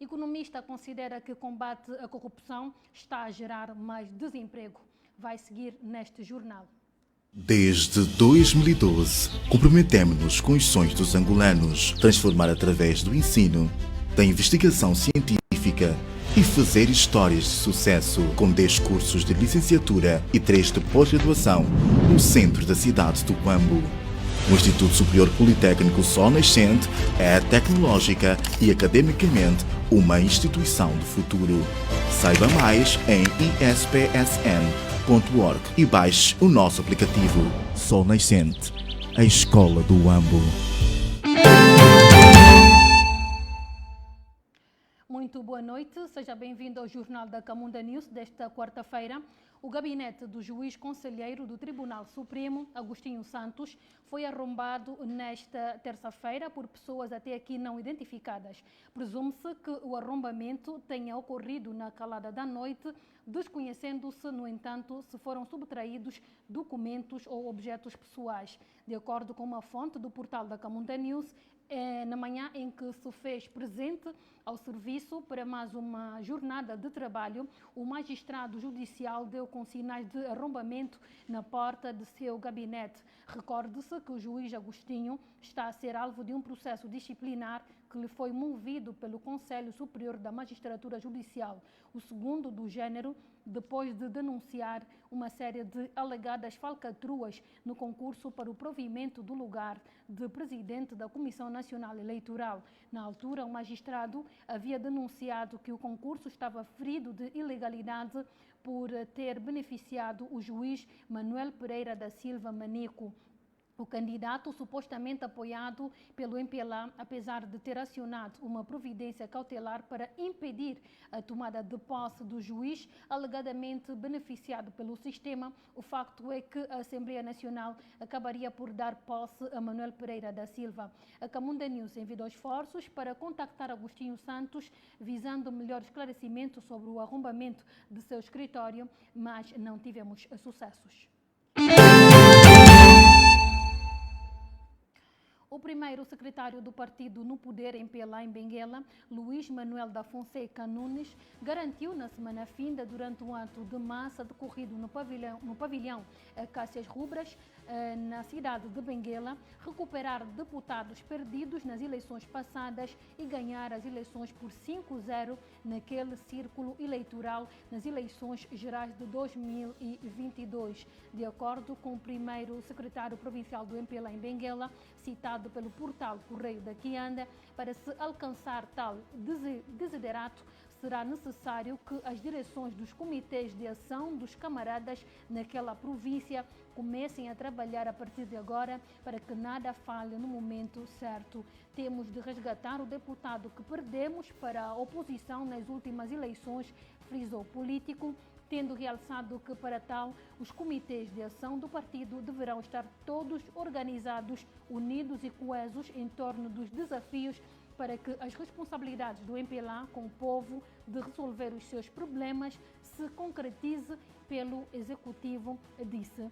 Economista considera que o combate à corrupção está a gerar mais desemprego. Vai seguir neste jornal. Desde 2012, comprometemos-nos com os sonhos dos angolanos, transformar através do ensino, da investigação científica e fazer histórias de sucesso, com 10 cursos de licenciatura e 3 de pós-graduação no centro da cidade do Huambo. O Instituto Superior Politécnico Sol Nascente é tecnológica e academicamente uma instituição do futuro. Saiba mais em ispsn.org e baixe o nosso aplicativo Sol Nascente, a escola do Huambo. Muito boa noite, seja bem-vindo ao Jornal da Camunda News desta quarta-feira. O gabinete do juiz conselheiro do Tribunal Supremo, Agostinho Santos, foi arrombado nesta terça-feira por pessoas até aqui não identificadas. Presume-se que o arrombamento tenha ocorrido na calada da noite, desconhecendo-se, no entanto, se foram subtraídos documentos ou objetos pessoais. De acordo com uma fonte do portal da Camunda News, na manhã em que se fez presente ao serviço para mais uma jornada de trabalho, o magistrado judicial deu com sinais de arrombamento na porta de seu gabinete. Recorde-se que o juiz Agostinho está a ser alvo de um processo disciplinar que lhe foi movido pelo Conselho Superior da Magistratura Judicial, o segundo do género, depois de denunciar uma série de alegadas falcatruas no concurso para o provimento do lugar de presidente da Comissão Nacional Eleitoral. Na altura, o magistrado havia denunciado que o concurso estava ferido de ilegalidade por ter beneficiado o juiz Manuel Pereira da Silva Manico. O candidato, supostamente apoiado pelo MPLA, apesar de ter acionado uma providência cautelar para impedir a tomada de posse do juiz, alegadamente beneficiado pelo sistema, o facto é que a Assembleia Nacional acabaria por dar posse a Manuel Pereira da Silva. A Camunda News enviou esforços para contactar Agostinho Santos, visando melhor esclarecimento sobre o arrombamento de seu escritório, mas não tivemos sucessos. O primeiro secretário do partido no poder em Pelá, em Benguela, Luís Manuel da Fonseca Nunes, garantiu na semana finda, durante um ato de massa decorrido no pavilhão Cássias Rubras, na cidade de Benguela, recuperar deputados perdidos nas eleições passadas e ganhar as eleições por 5-0 naquele círculo eleitoral nas eleições gerais de 2022. De acordo com o primeiro secretário provincial do MPLA em Benguela, citado pelo portal Correio da Quianda, para se alcançar tal desiderato, será necessário que as direções dos comitês de ação dos camaradas naquela província comecem a trabalhar a partir de agora para que nada falhe no momento certo. Temos de resgatar o deputado que perdemos para a oposição nas últimas eleições, frisou o político, tendo realçado que, para tal, os comitês de ação do partido deverão estar todos organizados, unidos e coesos em torno dos desafios para que as responsabilidades do MPLA com o povo de resolver os seus problemas se concretize pelo Executivo, disse.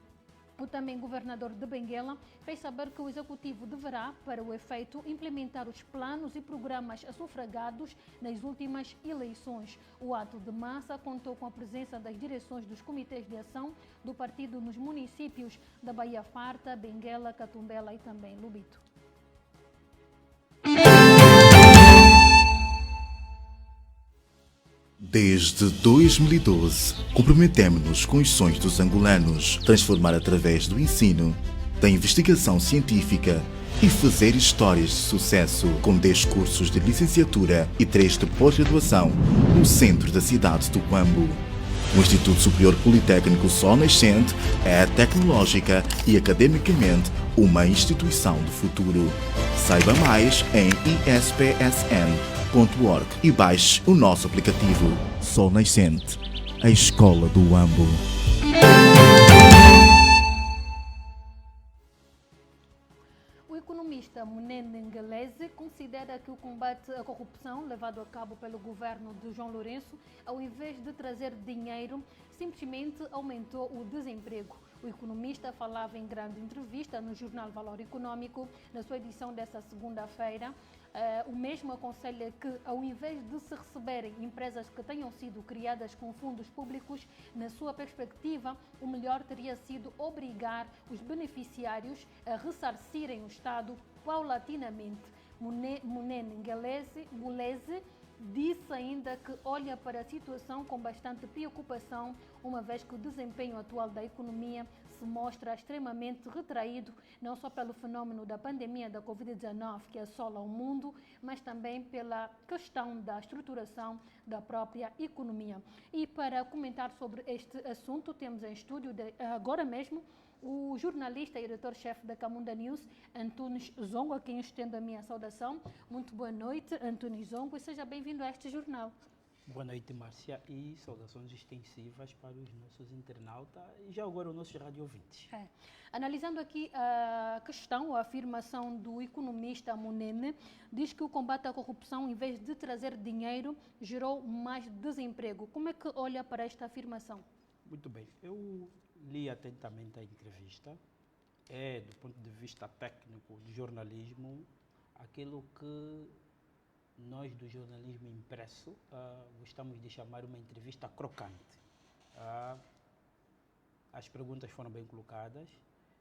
O também governador de Benguela fez saber que o Executivo deverá, para o efeito, implementar os planos e programas sufragados nas últimas eleições. O ato de massa contou com a presença das direções dos comitês de ação do partido nos municípios da Baía Farta, Benguela, Catumbela e também Lubito. Desde 2012, comprometemos-nos com os sonhos dos angolanos, transformar através do ensino, da investigação científica e fazer histórias de sucesso, com 10 cursos de licenciatura e 3 de pós-graduação no centro da cidade do Huambo. O Instituto Superior Politécnico Sol Nascente é tecnológica e academicamente uma instituição do futuro. Saiba mais em ispsn.org e baixe o nosso aplicativo Sol Nascente, a escola do Huambo. O economista Munene Ngelese considera que o combate à corrupção levado a cabo pelo governo de João Lourenço, ao invés de trazer dinheiro, simplesmente aumentou o desemprego. O economista falava em grande entrevista no jornal Valor Econômico, na sua edição desta segunda-feira. O mesmo aconselha que, ao invés de se receberem empresas que tenham sido criadas com fundos públicos, na sua perspectiva, o melhor teria sido obrigar os beneficiários a ressarcirem o Estado paulatinamente. Munene Ngulese disse ainda que olha para a situação com bastante preocupação, uma vez que o desempenho atual da economia se mostra extremamente retraído, não só pelo fenômeno da pandemia da Covid-19 que assola o mundo, mas também pela questão da estruturação da própria economia. E para comentar sobre este assunto, temos em estúdio agora mesmo o jornalista e editor-chefe da Camunda News, Antunes Zongo, a quem estendo a minha saudação. Muito boa noite, Antunes Zongo, e seja bem-vindo a este jornal. Boa noite, Márcia, e saudações extensivas para os nossos internautas e já agora os nossos rádio ouvintes. Analisando aqui a questão, a afirmação do economista Munene, diz que o combate à corrupção, em vez de trazer dinheiro, gerou mais desemprego. Como é que olha para esta afirmação? Muito bem, eu li atentamente a entrevista. Do ponto de vista técnico de jornalismo, aquilo que nós do jornalismo impresso gostamos de chamar uma entrevista crocante. As perguntas foram bem colocadas,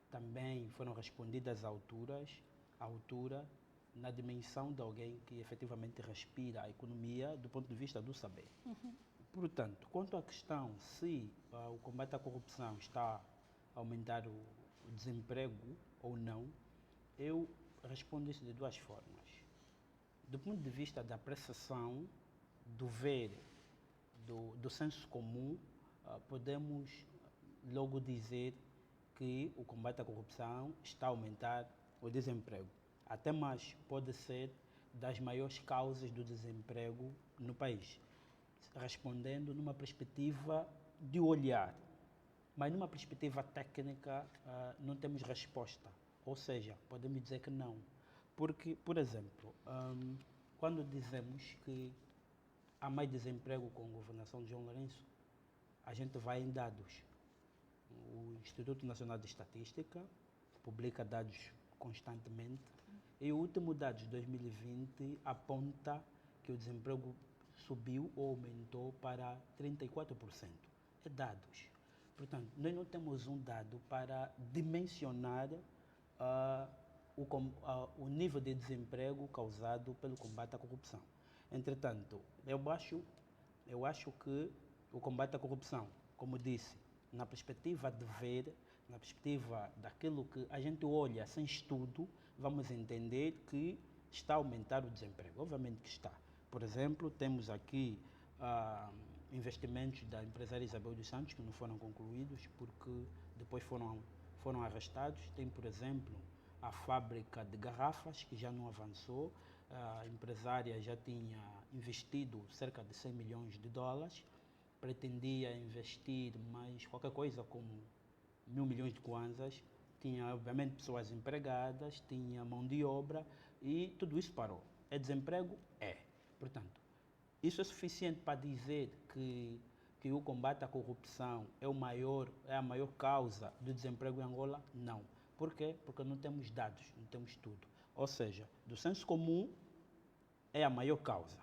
também foram respondidas à altura, na dimensão de alguém que efetivamente respira a economia do ponto de vista do saber. Portanto, quanto à questão se o combate à corrupção está a aumentar o desemprego ou não, eu respondo isso de duas formas. Do ponto de vista da apreciação, do ver, do senso comum, podemos logo dizer que o combate à corrupção está a aumentar o desemprego. Até mais, pode ser das maiores causas do desemprego no país, respondendo numa perspectiva de olhar, mas numa perspectiva técnica não temos resposta, ou seja, podemos dizer que não. Porque, por exemplo, quando dizemos que há mais desemprego com a governação de João Lourenço, a gente vai em dados. O Instituto Nacional de Estatística publica dados constantemente e o último dado de 2020 aponta que o desemprego subiu ou aumentou para 34%. É dados. Portanto, nós não temos um dado para dimensionar o nível de desemprego causado pelo combate à corrupção. Entretanto, eu acho que o combate à corrupção, como disse, na perspectiva de ver, na perspectiva daquilo que a gente olha sem estudo, vamos entender que está a aumentar o desemprego. Obviamente que está. Por exemplo, temos aqui investimentos da empresária Isabel dos Santos que não foram concluídos porque depois foram arrestados. Tem, por exemplo, a fábrica de garrafas que já não avançou. A empresária já tinha investido cerca de 100 milhões de dólares, pretendia investir mais qualquer coisa como 1.000 milhões de kwanzas. Tinha, obviamente, pessoas empregadas, tinha mão de obra e tudo isso parou. É desemprego? É. Portanto, isso é suficiente para dizer que o combate à corrupção é a maior causa do desemprego em Angola? Não. Por quê? Porque não temos dados, não temos tudo. Ou seja, do senso comum é a maior causa.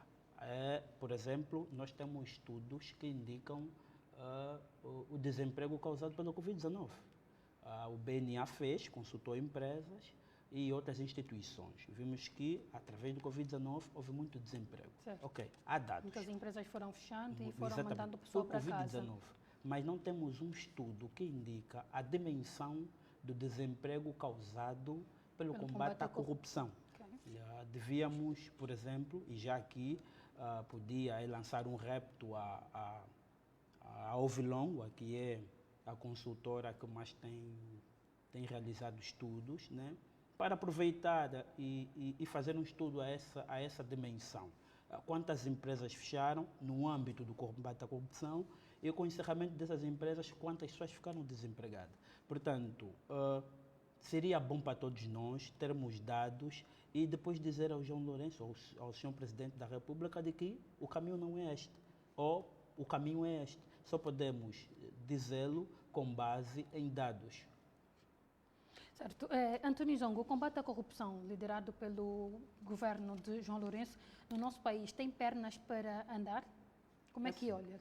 Por exemplo, nós temos estudos que indicam o desemprego causado pela Covid-19. O BNA fez, consultou empresas e outras instituições. Vimos que, através do Covid-19, houve muito desemprego. Certo. Ok, há dados. Muitas empresas foram fechando e foram Exatamente. mandando pessoas para casa. Covid-19. Mas não temos um estudo que indica a dimensão do desemprego causado pelo combate à corrupção. Okay. Devíamos, por exemplo, e já aqui podia lançar um repto à Ovilon, que é a consultora que mais tem realizado estudos, né, para aproveitar e fazer um estudo a essa dimensão. Quantas empresas fecharam no âmbito do combate à corrupção e com o encerramento dessas empresas, quantas pessoas ficaram desempregadas. Portanto, seria bom para todos nós termos dados e depois dizer ao João Lourenço, ao senhor Presidente da República, de que o caminho não é este, ou o caminho é este. Só podemos dizê-lo com base em dados. Certo. António Zongo, o combate à corrupção liderado pelo governo de João Lourenço no nosso país tem pernas para andar? Como é que olha?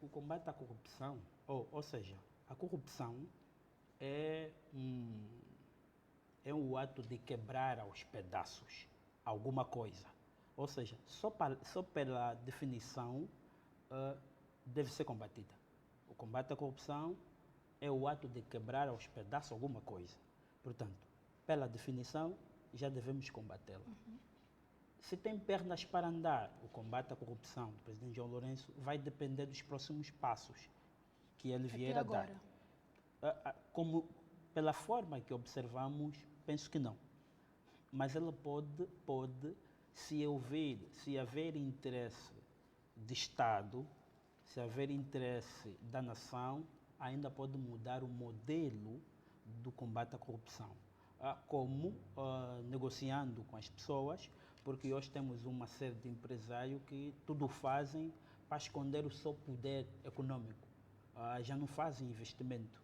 O combate à corrupção, ou seja, a corrupção é um ato de quebrar aos pedaços alguma coisa. Ou seja, só pela definição deve ser combatida. O combate à corrupção é o ato de quebrar aos pedaços alguma coisa. Portanto, pela definição, já devemos combatê-la. Se tem pernas para andar, o combate à corrupção do presidente João Lourenço vai depender dos próximos passos que ele vier a dar. Como, pela forma que observamos, penso que não. Mas ela pode, se haver interesse de Estado, se haver interesse da nação, ainda pode mudar o modelo do combate à corrupção. Como negociando com as pessoas, porque hoje temos uma série de empresários que tudo fazem para esconder o seu poder econômico. Já não fazem investimento.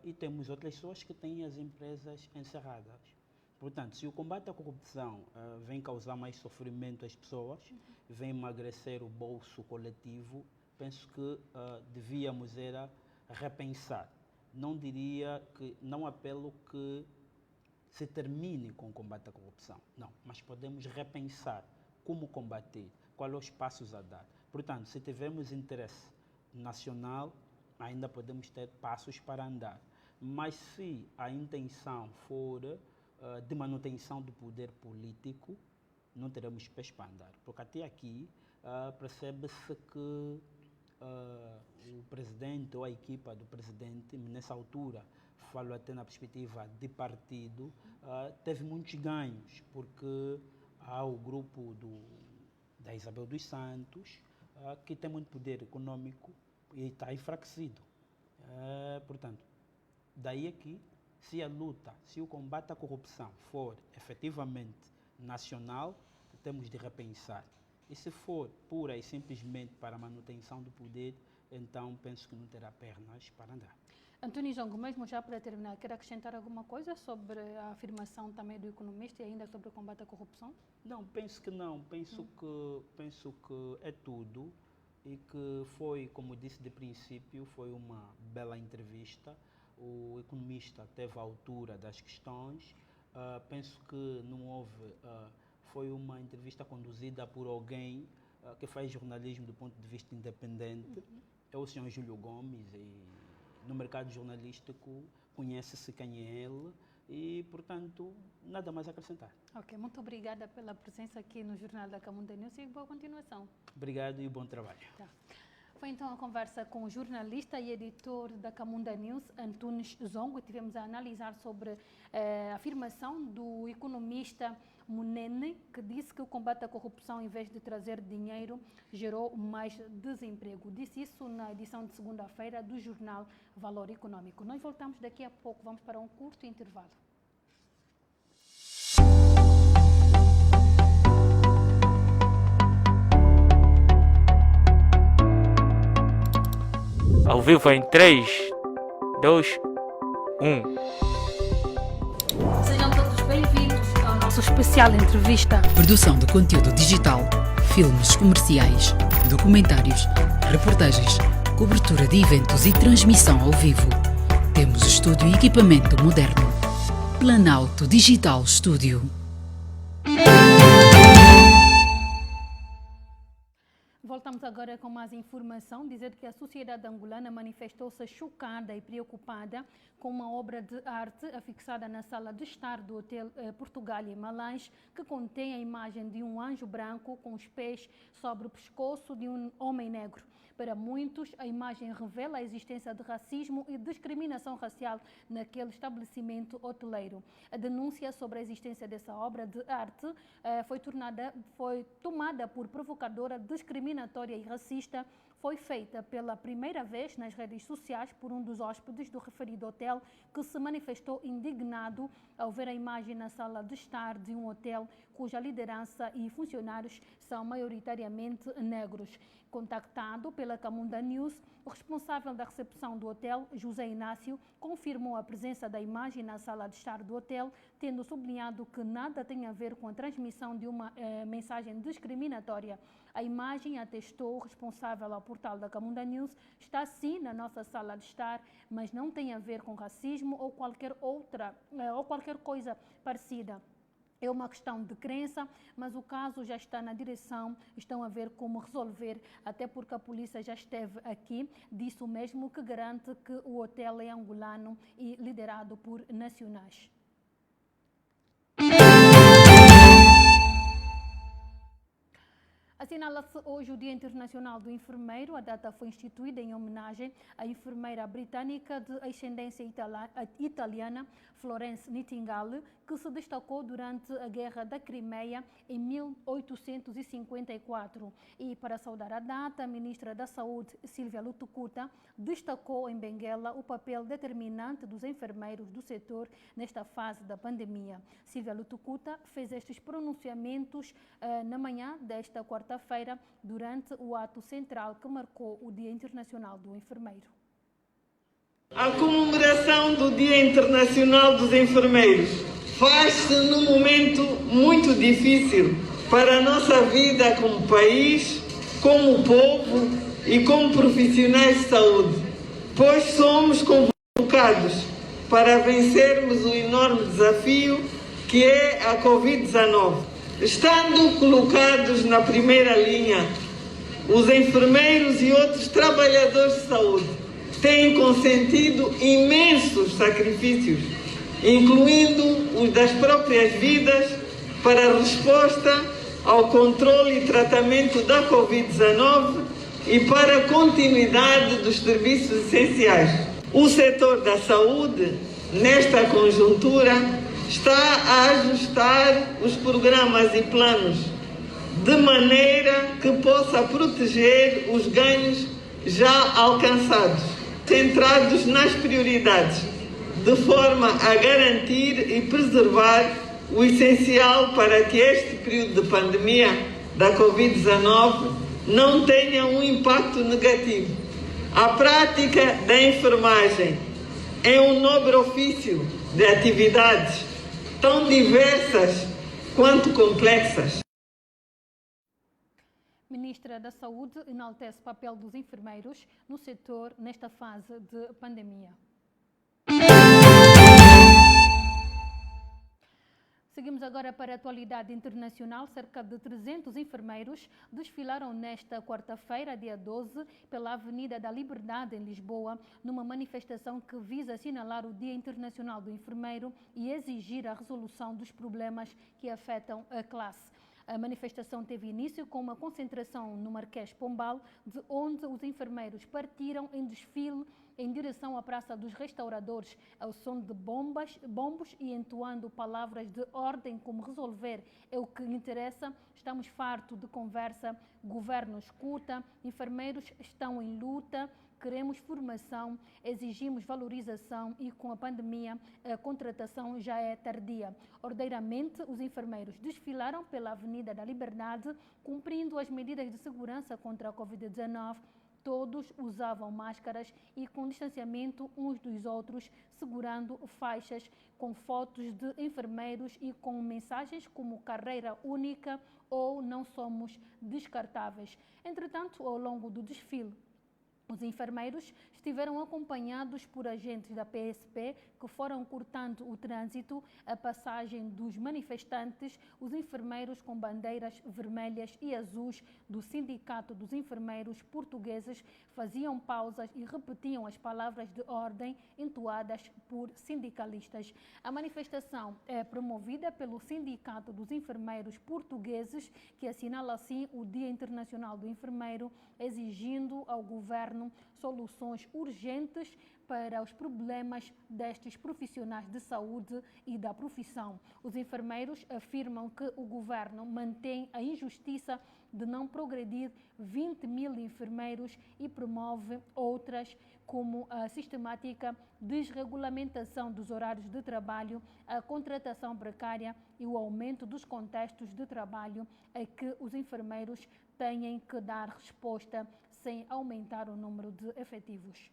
E temos outras pessoas que têm as empresas encerradas. Portanto, se o combate à corrupção vem causar mais sofrimento às pessoas, vem emagrecer o bolso coletivo, penso que devíamos repensar. Não diria que, não apelo que se termine com o combate à corrupção, não, mas podemos repensar como combater, quais os passos a dar. Portanto, se tivermos interesse nacional, ainda podemos ter passos para andar. Mas se a intenção for de manutenção do poder político, não teremos pés para andar. Porque até aqui percebe-se que o presidente ou a equipa do presidente, nessa altura, falo até na perspectiva de partido, teve muitos ganhos, porque há o grupo da Isabel dos Santos, que tem muito poder econômico e está enfraquecido. Portanto, daí aqui, se o combate à corrupção for efetivamente nacional, temos de repensar. E se for pura e simplesmente para a manutenção do poder, então penso que não terá pernas para andar. António Zongo, mesmo já para terminar, quer acrescentar alguma coisa sobre a afirmação também do economista e ainda sobre o combate à corrupção? Não, penso que não. Penso que é tudo e que foi, como disse de princípio, foi uma bela entrevista. O economista teve a altura das questões. Penso que não houve... foi uma entrevista conduzida por alguém que faz jornalismo do ponto de vista independente. É o senhor Júlio Gomes e no mercado jornalístico conhece-se quem é ele e, portanto, nada mais a acrescentar. Ok, muito obrigada pela presença aqui no Jornal da Camunda News e boa continuação. Obrigado e bom trabalho. Tá. Foi então a conversa com o jornalista e editor da Camunda News, Antunes Zongo. Tivemos a analisar sobre a afirmação do economista Munene, que disse que o combate à corrupção, em vez de trazer dinheiro, gerou mais desemprego. Disse isso na edição de segunda-feira do jornal Valor Econômico. Nós voltamos daqui a pouco, vamos para um curto intervalo. Ao vivo em 3, 2, 1. Sejam todos bem-vindos ao nosso especial entrevista. Produção de conteúdo digital, filmes comerciais, documentários, reportagens, cobertura de eventos e transmissão ao vivo. Temos estúdio e equipamento moderno. Planalto Digital Studio. Voltamos agora com mais informação, dizer que a sociedade angolana manifestou-se chocada e preocupada com uma obra de arte afixada na sala de estar do Hotel Portugal em Malães, que contém a imagem de um anjo branco com os pés sobre o pescoço de um homem negro. Para muitos, a imagem revela a existência de racismo e discriminação racial naquele estabelecimento hoteleiro. A denúncia sobre a existência dessa obra de arte foi tomada por provocadora, discriminatória e racista. foi feita pela primeira vez nas redes sociais por um dos hóspedes do referido hotel, que se manifestou indignado ao ver a imagem na sala de estar de um hotel cuja liderança e funcionários são maioritariamente negros. Contactado pela Camunda News, o responsável da recepção do hotel, José Inácio, confirmou a presença da imagem na sala de estar do hotel, tendo sublinhado que nada tem a ver com a transmissão de uma mensagem discriminatória. A imagem, atestou o responsável ao portal da Camunda News, está sim na nossa sala de estar, mas não tem a ver com racismo ou qualquer coisa parecida. É uma questão de crença, mas o caso já está na direção, estão a ver como resolver, até porque a polícia já esteve aqui, disse o mesmo, que garante que o hotel é angolano e liderado por nacionais. Assinala-se hoje o Dia Internacional do Enfermeiro. A data foi instituída em homenagem à enfermeira britânica de ascendência italiana, Florence Nightingale, que se destacou durante a Guerra da Crimeia em 1854. E para saudar a data, a ministra da Saúde, Silvia Lutukuta, destacou em Benguela o papel determinante dos enfermeiros do setor nesta fase da pandemia. Silvia Lutukuta fez estes pronunciamentos na manhã desta quarta-feira, durante o ato central que marcou o Dia Internacional do Enfermeiro. A comemoração do Dia Internacional dos Enfermeiros faz-se num momento muito difícil para a nossa vida como país, como povo e como profissionais de saúde, pois somos convocados para vencermos o enorme desafio que é a Covid-19. Estando colocados na primeira linha, os enfermeiros e outros trabalhadores de saúde têm consentido imensos sacrifícios, incluindo os das próprias vidas, para a resposta ao controle e tratamento da Covid-19 e para a continuidade dos serviços essenciais. O setor da saúde, nesta conjuntura, está a ajustar os programas e planos de maneira que possa proteger os ganhos já alcançados, centrados nas prioridades, de forma a garantir e preservar o essencial para que este período de pandemia da Covid-19 não tenha um impacto negativo. A prática da enfermagem é um nobre ofício de atividades tão diversas quanto complexas. Ministra da Saúde enaltece o papel dos enfermeiros no setor nesta fase de pandemia. Seguimos agora para a atualidade internacional. Cerca de 300 enfermeiros desfilaram nesta quarta-feira, dia 12, pela Avenida da Liberdade, em Lisboa, numa manifestação que visa assinalar o Dia Internacional do Enfermeiro e exigir a resolução dos problemas que afetam a classe. A manifestação teve início com uma concentração no Marquês Pombal, de onde os enfermeiros partiram em desfile em direção à Praça dos Restauradores, ao som de bombos e entoando palavras de ordem como resolver é o que interessa, estamos fartos de conversa, governo escuta, enfermeiros estão em luta, queremos formação, exigimos valorização e com a pandemia a contratação já é tardia. Ordeiramente, os enfermeiros desfilaram pela Avenida da Liberdade, cumprindo as medidas de segurança contra a Covid-19. Todos usavam máscaras e com distanciamento uns dos outros, segurando faixas com fotos de enfermeiros e com mensagens como carreira única ou não somos descartáveis. Entretanto, ao longo do desfile, os enfermeiros estiveram acompanhados por agentes da PSP que foram cortando o trânsito, a passagem dos manifestantes. Os enfermeiros com bandeiras vermelhas e azuis do Sindicato dos Enfermeiros Portugueses faziam pausas e repetiam as palavras de ordem entoadas por sindicalistas. A manifestação é promovida pelo Sindicato dos Enfermeiros Portugueses, que assinala assim o Dia Internacional do Enfermeiro, exigindo ao governo governo soluções urgentes para os problemas destes profissionais de saúde e da profissão. Os enfermeiros afirmam que o governo mantém a injustiça de não progredir 20 mil enfermeiros e promove outras, como a sistemática desregulamentação dos horários de trabalho, a contratação precária e o aumento dos contextos de trabalho a que os enfermeiros têm que dar resposta sem aumentar o número de efetivos.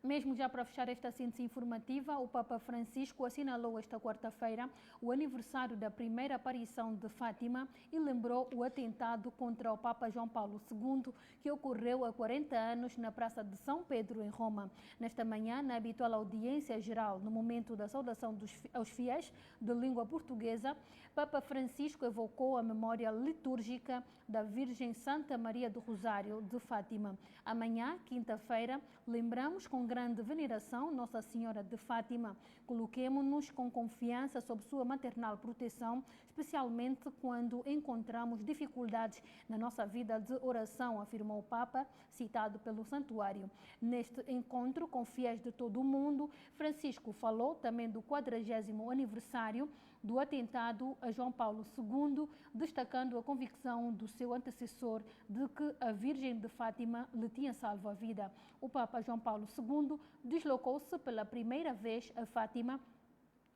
Mesmo já para fechar esta síntese informativa, o Papa Francisco assinalou esta quarta-feira o aniversário da primeira aparição de Fátima e lembrou o atentado contra o Papa João Paulo II, que ocorreu há 40 anos na Praça de São Pedro, em Roma. Nesta manhã, na habitual audiência geral, no momento da saudação aos fiéis de língua portuguesa, Papa Francisco evocou a memória litúrgica da Virgem Santa Maria do Rosário de Fátima. Amanhã, quinta-feira, lembramos com grande veneração Nossa Senhora de Fátima. Coloquemo-nos com confiança sob sua maternal proteção, especialmente quando encontramos dificuldades na nossa vida de oração, afirmou o Papa, citado pelo Santuário. Neste encontro com fiéis de todo o mundo, Francisco falou também do 40º aniversário do atentado a João Paulo II, destacando a convicção do seu antecessor de que a Virgem de Fátima lhe tinha salvo a vida. O Papa João Paulo II deslocou-se pela primeira vez a Fátima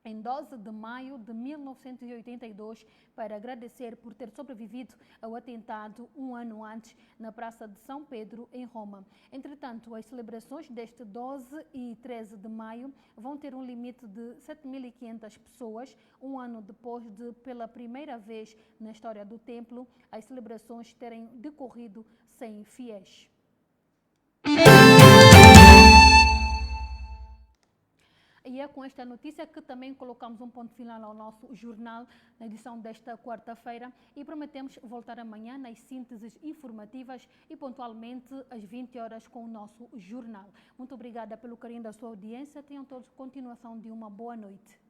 em 12 de maio de 1982, para agradecer por ter sobrevivido ao atentado um ano antes na Praça de São Pedro, em Roma. Entretanto, as celebrações deste 12 e 13 de maio vão ter um limite de 7.500 pessoas, um ano depois de, pela primeira vez na história do templo, as celebrações terem decorrido sem fiéis. E é com esta notícia que também colocamos um ponto final ao nosso jornal, na edição desta quarta-feira, e prometemos voltar amanhã nas sínteses informativas e pontualmente às 20 horas com o nosso jornal. Muito obrigada pelo carinho da sua audiência. Tenham todos continuação de uma boa noite.